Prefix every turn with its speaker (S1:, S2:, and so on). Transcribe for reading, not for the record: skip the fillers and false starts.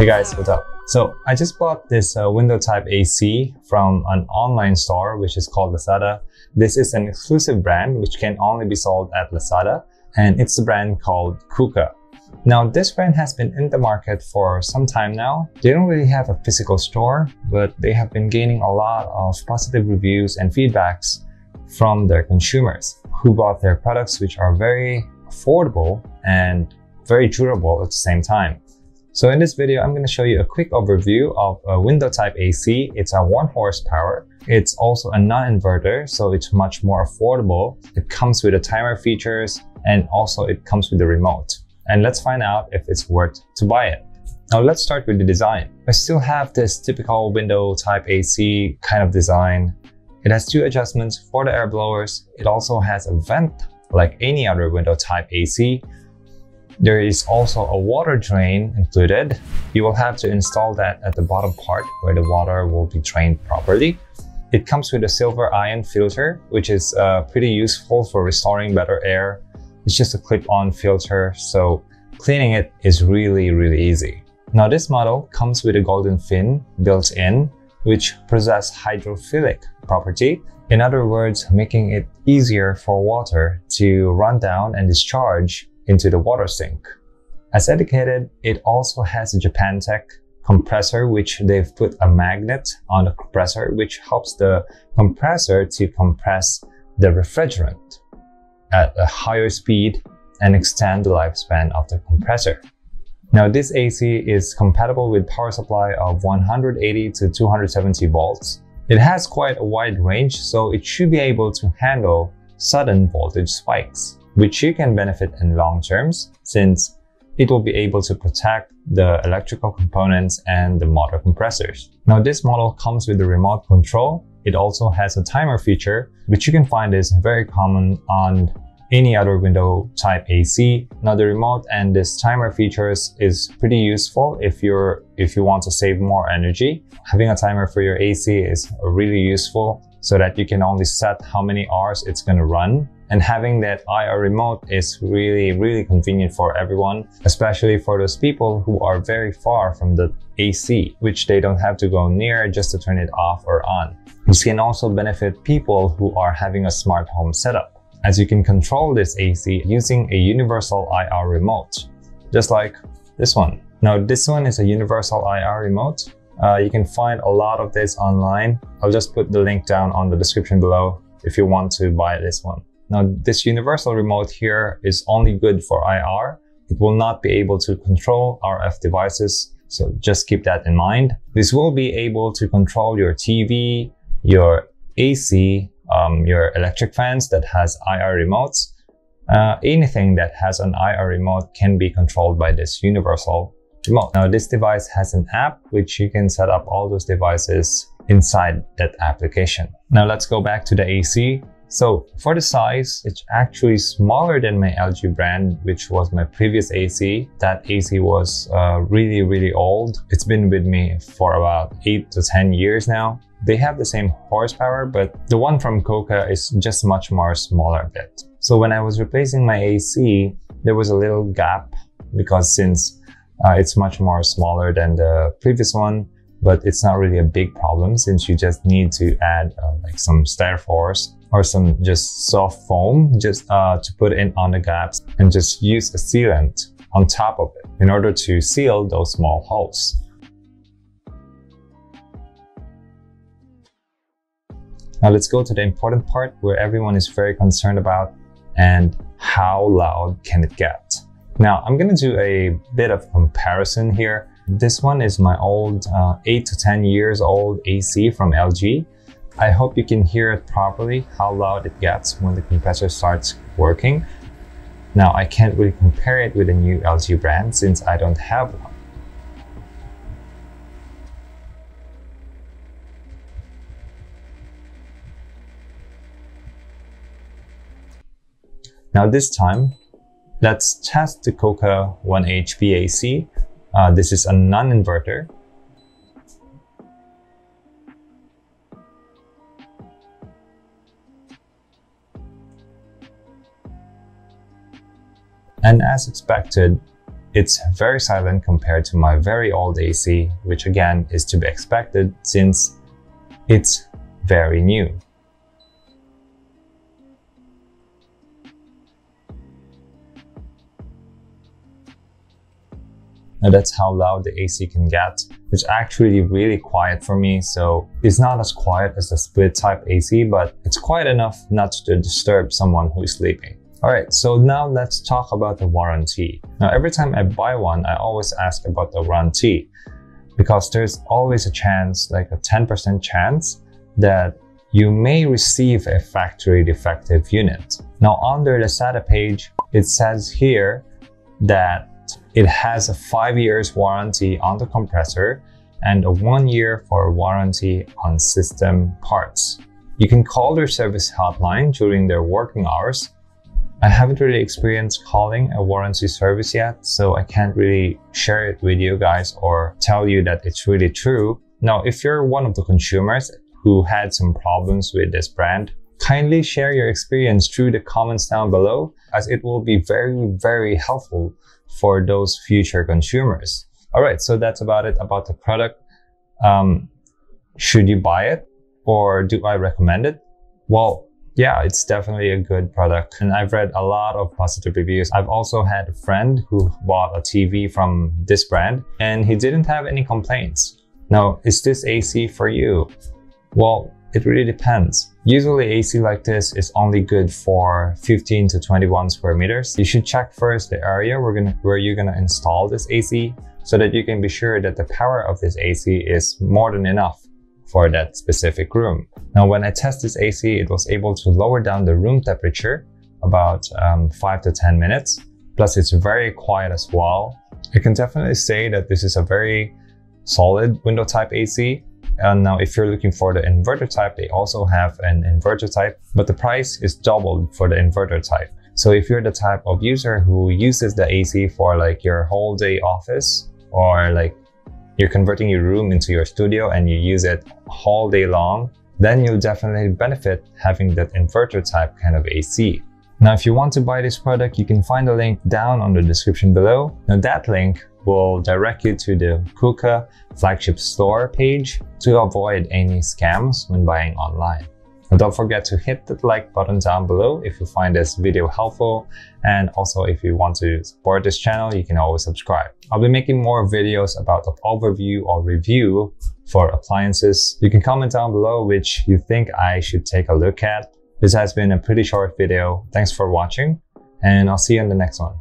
S1: Hey guys, what's up? So I just bought this window type AC from an online store which is called LAZADA. This is an exclusive brand which can only be sold at LAZADA, and it's a brand called CooCaa. Now this brand has been in the market for some time now. They don't really have a physical store, but they have been gaining a lot of positive reviews and feedbacks from their consumers who bought their products, which are very affordable and very durable at the same time. So in this video, I'm going to show you a quick overview of a window type AC. It's a 1 horsepower. It's also a non-inverter, so it's much more affordable. It comes with the timer features, and also it comes with the remote. And let's find out if it's worth to buy it. Now let's start with the design. I still have this typical window type AC kind of design. It has 2 adjustments for the air blowers. It also has a vent like any other window type AC. There is also a water drain included. You will have to install that at the bottom part where the water will be drained properly. It comes with a silver ion filter, which is pretty useful for restoring better air. It's just a clip-on filter, so cleaning it is really easy. Now this model comes with a golden fin built in, which possesses hydrophilic property. In other words, making it easier for water to run down and discharge into the water sink. As indicated, it also has a Japantech compressor, which they've put a magnet on the compressor, which helps the compressor to compress the refrigerant at a higher speed and extend the lifespan of the compressor. Now this AC is compatible with power supply of 180 to 270 volts. It has quite a wide range, so it should be able to handle sudden voltage spikes, which you can benefit in long terms since it will be able to protect the electrical components and the motor compressors. Now this model comes with the remote control. It also has a timer feature, which you can find is very common on any other window type AC. Now the remote and this timer features is pretty useful if you want to save more energy. Having a timer for your AC is really useful so that you can only set how many hours it's going to run. And having that IR remote is really convenient for everyone, especially for those people who are very far from the AC, which they don't have to go near just to turn it off or on. This can also benefit people who are having a smart home setup, as you can control this AC using a universal IR remote, just like this one. Now this one is a universal IR remote. You can find a lot of this online. I'll just put the link down on the description below if you want to buy this one. Now this universal remote here is only good for IR. It will not be able to control RF devices, so just keep that in mind. This will be able to control your TV, your AC, your electric fans that has IR remotes. Anything that has an IR remote can be controlled by this universal remote. Now this device has an app which you can set up all those devices inside that application. Now let's go back to the AC. So for the size, it's actually smaller than my LG brand, which was my previous AC. That AC was really old. It's been with me for about 8 to 10 years now. They have the same horsepower, but the one from CooCaa is just much more smaller bit. So when I was replacing my AC, there was a little gap because since it's much more smaller than the previous one, but it's not really a big problem since you just need to add like some styrofoams or some just soft foam just to put in on the gaps and just use a sealant on top of it in order to seal those small holes. Now let's go to the important part where everyone is very concerned about, and how loud can it get? Now I'm gonna do a bit of comparison here. This one is my old 8 to 10 years old AC from LG. I hope you can hear it properly, how loud it gets when the compressor starts working. Now I can't really compare it with a new LG brand since I don't have one. Now this time, let's test the CooCaa 1 HP AC. This is a non-inverter. And as expected, it's very silent compared to my very old AC, which again is to be expected since it's very new. Now that's how loud the AC can get. It's actually really quiet for me, so it's not as quiet as the split type AC, but it's quiet enough not to disturb someone who is sleeping. Alright, so now let's talk about the warranty. Now every time I buy one, I always ask about the warranty because there's always a chance, like a 10% chance, that you may receive a factory defective unit. Now on their LAZADA page, it says here that it has a 5 years warranty on the compressor and a 1 year for warranty on system parts. You can call their service hotline during their working hours. I haven't really experienced calling a warranty service yet, so I can't really share it with you guys or tell you that it's really true. Now, if you're one of the consumers who had some problems with this brand, kindly share your experience through the comments down below, as it will be very helpful for those future consumers. Alright, so that's about it about the product. Should you buy it or do I recommend it? Well, yeah, it's definitely a good product and I've read a lot of positive reviews. I've also had a friend who bought a TV from this brand and he didn't have any complaints. Now, is this AC for you? Well, it really depends. Usually AC like this is only good for 15 to 21 square meters. You should check first the area where you're gonna install this AC so that you can be sure that the power of this AC is more than enough for that specific room. Now, when I test this AC, it was able to lower down the room temperature about 5 to 10 minutes. Plus, it's very quiet as well. I can definitely say that this is a very solid window type AC. And now if you're looking for the inverter type, they also have an inverter type, but the price is doubled for the inverter type. So if you're the type of user who uses the AC for like your whole day office, or like you're converting your room into your studio and you use it all day long, then you'll definitely benefit having that inverter type kind of AC. Now, if you want to buy this product, you can find the link down on the description below. Now that link will direct you to the CooCaa flagship store page to avoid any scams when buying online. And don't forget to hit the like button down below if you find this video helpful. And also if you want to support this channel, you can always subscribe. I'll be making more videos about the overview or review for appliances. You can comment down below which you think I should take a look at. This has been a pretty short video. Thanks for watching and I'll see you in the next one.